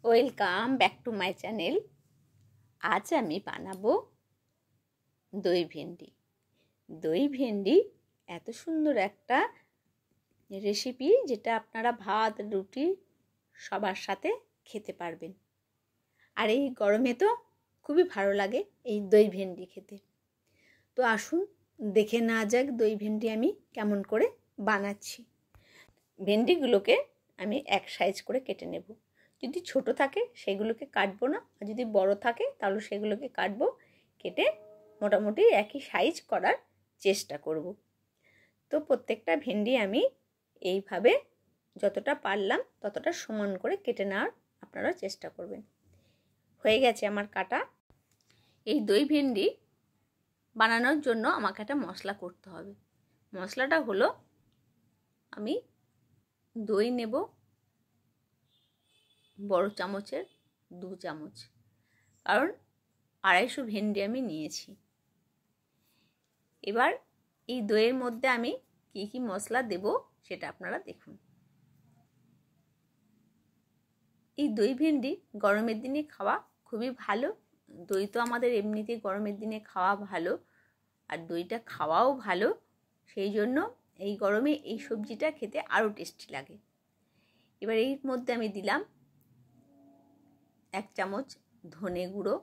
Welcome back to my channel. আজ আমি বানাবো দই ভেন্ডি। দই ভেন্ডি এত সুন্দর একটা রেসিপি যেটা আপনারা ভাত রুটি সবার সাথে খেতে পারবেন। আর এই গরমে তো খুবই ভালো লাগে এই দই ভেন্ডি খেতে। তো আসুন দেখে নেওয়া যাক দই ভেন্ডি আমি কেমন করে বানাচ্ছি। ভেন্ডিগুলোকে আমি এক সাইজ করে কেটে নেব। যদি ছোট থাকে সেগুলোকে কাটবো না, আর যদি বড় থাকে তাহলে সেগুলোকে কাটবো। কেটে মোটামুটি একই সাইজ করার চেষ্টা করব। তো প্রত্যেকটা ভেন্ডি আমি এইভাবে যতটা পারলাম ততটা সমান করে কেটে নেওয়ার আপনারা চেষ্টা করবেন। হয়ে গেছে আমার কাটা। এই দই ভেন্ডি বানানোর জন্য আমাকে একটা মশলা করতে হবে। মশলাটা হলো, আমি দই নেব বড় চামচের 2 চামচ, কারণ 250 ভেন্ডি আমি নিয়েছি। এবার এই দইয়ের মধ্যে আমি কি কি মশলা দেব সেটা আপনারা দেখুন। এই দই ভেন্ডি গরমের দিনে খাওয়া খুবই ভালো। দই তো আমাদের এমনিতেই গরমের দিনে খাওয়া ভালো, আর দইটা খাওয়াও ভালো। সেই জন্য এই গরমে এই সবজিটা খেতে আরও টেস্টি লাগে। এবার এর মধ্যে আমি দিলাম 1 চামচ ধনে গুঁড়ো,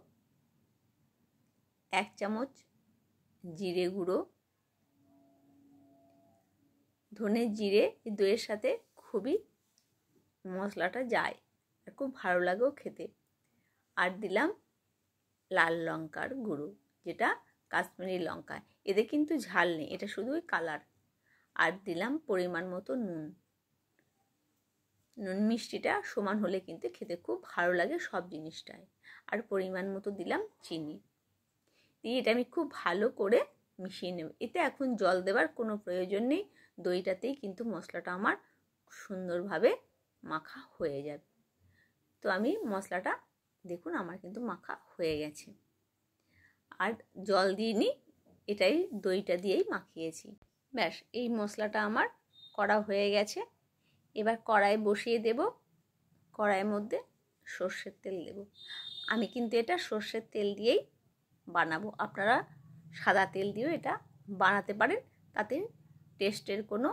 1 চামচ জিরে গুঁড়ো। ধনে জিরে এই দইয়ের সাথে খুবই মশলাটা যায় আর খুব ভালো লাগেও খেতে। আর দিলাম লাল লঙ্কার গুঁড়ো, যেটা কাশ্মীরি লঙ্কা। এতে কিন্তু ঝাল নেই, এটা শুধুই কালার। আর দিলাম পরিমাণ মতো নুন। নুন মিষ্টিটা সমান হলে কিন্তু খেতে খুব ভালো লাগে সব জিনিসটাই। আর পরিমাণ মতো দিলাম চিনি। দিয়ে এটা আমি খুব ভালো করে মিশিয়ে নেব। এতে এখন জল দেওয়ার কোনো প্রয়োজন নেই, দইটাতেই কিন্তু মশলাটা আমার সুন্দরভাবে মাখা হয়ে যাবে। তো আমি মশলাটা দেখুন আমার কিন্তু মাখা হয়ে গেছে, আর জল দিইনি, এটাই দইটা দিয়েই মাখিয়েছি। ব্যাস, এই মশলাটা আমার করা হয়ে গেছে। এবার কড়াই বসিয়ে দেব। কড়াইয়ের মধ্যে সর্ষের তেল দেব। আমি কিন্তু এটা সর্ষের তেল দিয়েই বানাবো। আপনারা সাদা তেল দিয়েও এটা বানাতে পারেন, তাতে টেস্টের কোনো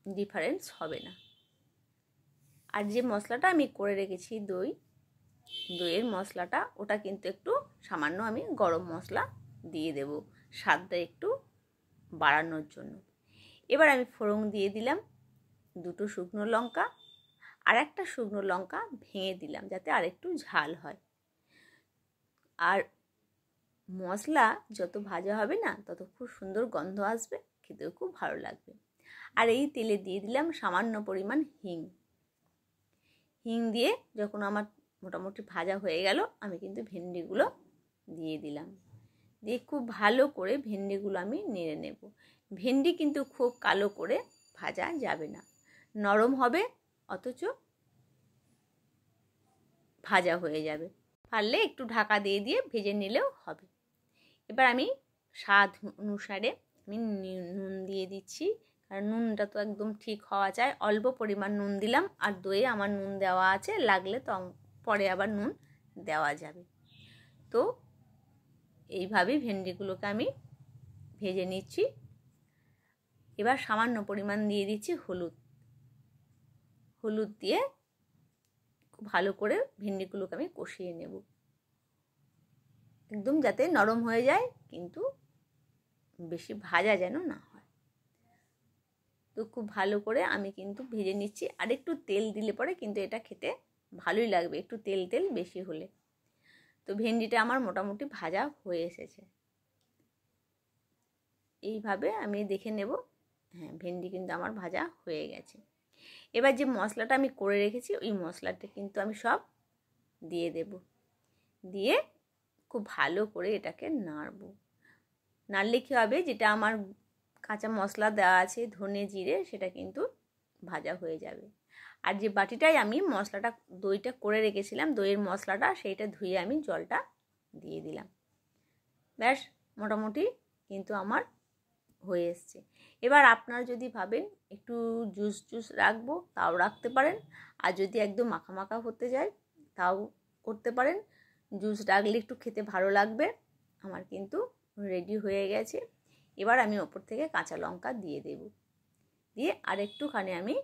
ডিফারেন্স হবে না। আর যে মশলাটা আমি করে রেখেছি দইয়ের মশলাটা, ওটা কিন্তু একটু সামান্য আমি গরম মশলা দিয়ে দেব স্বাদটা একটু বাড়ানোর জন্য। এবার আমি ফোড়ন দিয়ে দিলাম 2 শুকনো লঙ্কা, আর 1টা শুকনো লঙ্কা ভেঙে দিলাম যাতে আর একটু ঝাল হয়। আর মশলা যত ভাজা হবে না তত খুব সুন্দর গন্ধ আসবে, খেতেও খুব ভালো লাগবে। আর এই তেলে দিয়ে দিলাম সামান্য পরিমাণ হিং। হিং দিয়ে যখন আমার মোটামুটি ভাজা হয়ে গেল, আমি কিন্তু ভেন্ডিগুলো দিয়ে দিলাম। দিয়ে খুব ভালো করে ভেন্ডিগুলো আমি নেড়ে নেব। ভেন্ডি কিন্তু খুব কালো করে ভাজা যাবে না, নরম হবে অথচ ভাজা হয়ে যাবে। পারলে একটু ঢাকা দিয়ে দিয়ে ভেজে নিলেও হবে। এবার আমি স্বাদ অনুসারে আমি নুন দিয়ে দিচ্ছি, কারণ নুনটা তো একদম ঠিক হওয়া চাই। অল্প পরিমাণ নুন দিলাম, আর দইয়ে আমার নুন দেওয়া আছে, লাগলে তো পরে আবার নুন দেওয়া যাবে। তো এইভাবেই ভেন্ডিগুলোকে আমি ভেজে নিচ্ছি। এবার সামান্য পরিমাণ দিয়ে দিচ্ছি হলুদ দিয়ে খুব ভালো করে ভেন্ডিগুলোকে আমি কষিয়ে নেব, একদম যাতে নরম হয়ে যায়, কিন্তু বেশি ভাজা যেন না হয়। তো খুব ভালো করে আমি কিন্তু ভেজে নিচ্ছি। আর একটু তেল দিলে পরে কিন্তু এটা খেতে ভালোই লাগবে, একটু তেল বেশি হলে। তো ভেন্ডিটা আমার মোটামুটি ভাজা হয়ে এসেছে। এইভাবে আমি দেখে নেব, হ্যাঁ ভেন্ডি কিন্তু আমার ভাজা হয়ে গেছে। এবার যে মশলাটা আমি করে রেখেছি ওই মশলাটা কিন্তু আমি সব দিয়ে দেব। দিয়ে খুব ভালো করে এটাকে নাড়বো। নাড়লে কী হবে, যেটা আমার কাঁচা মশলা দেওয়া আছে ধনে জিরে, সেটা কিন্তু ভাজা হয়ে যাবে। আর যে বাটিটাই আমি মশলাটা দইটা করে রেখেছিলাম, দইয়ের মশলাটা, সেইটা ধুয়ে আমি জলটা দিয়ে দিলাম। ব্যাস, মোটামুটি কিন্তু আমার হয়ে এসছে। এবার আপনারা যদি ভাবেন একটু জুস রাখবো তাও রাখতে পারেন, আর যদি একদম মাখা মাখা হতে যায় তাও করতে পারেন, জুস রাখলে একটু খেতে ভালো লাগবে। আমার কিন্তু রেডি হয়ে গেছে। এবার আমি ওপর থেকে কাঁচা লঙ্কা দিয়ে দেব, দিয়ে আর একটুখানি আমি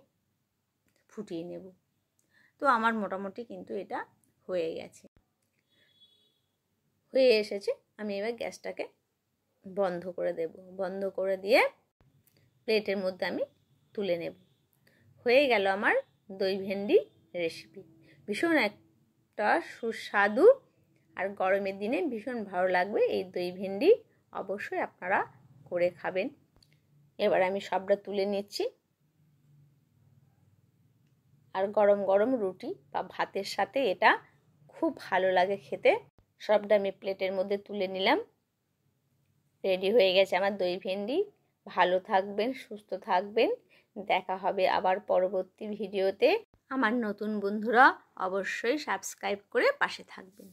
ফুটিয়ে নেব। তো আমার মোটামুটি কিন্তু এটা হয়ে গেছে, হয়ে এসেছে। আমি এবার গ্যাসটাকে বন্ধ করে দেব, বন্ধ করে দিয়ে প্লেটের মধ্যে আমি তুলে নেব। হয়ে গেল আমার দই ভেন্ডি রেসিপি। ভীষণ একটা সুস্বাদু আর গরমের দিনে ভীষণ ভালো লাগবে এই দই ভেন্ডি। অবশ্যই আপনারা করে খাবেন। এবার আমি সবটা তুলে নিচ্ছি, আর গরম গরম রুটি বা ভাতের সাথে এটা খুব ভালো লাগে খেতে। সবটা আমি প্লেটের মধ্যে তুলে নিলাম। রেডি হয়ে গেছে আমার দই ভেন্ডি। ভালো থাকবেন, সুস্থ থাকবেন। দেখা হবে আবার পরবর্তী ভিডিওতে। আমার নতুন বন্ধুরা অবশ্যই সাবস্ক্রাইব করে পাশে থাকবেন।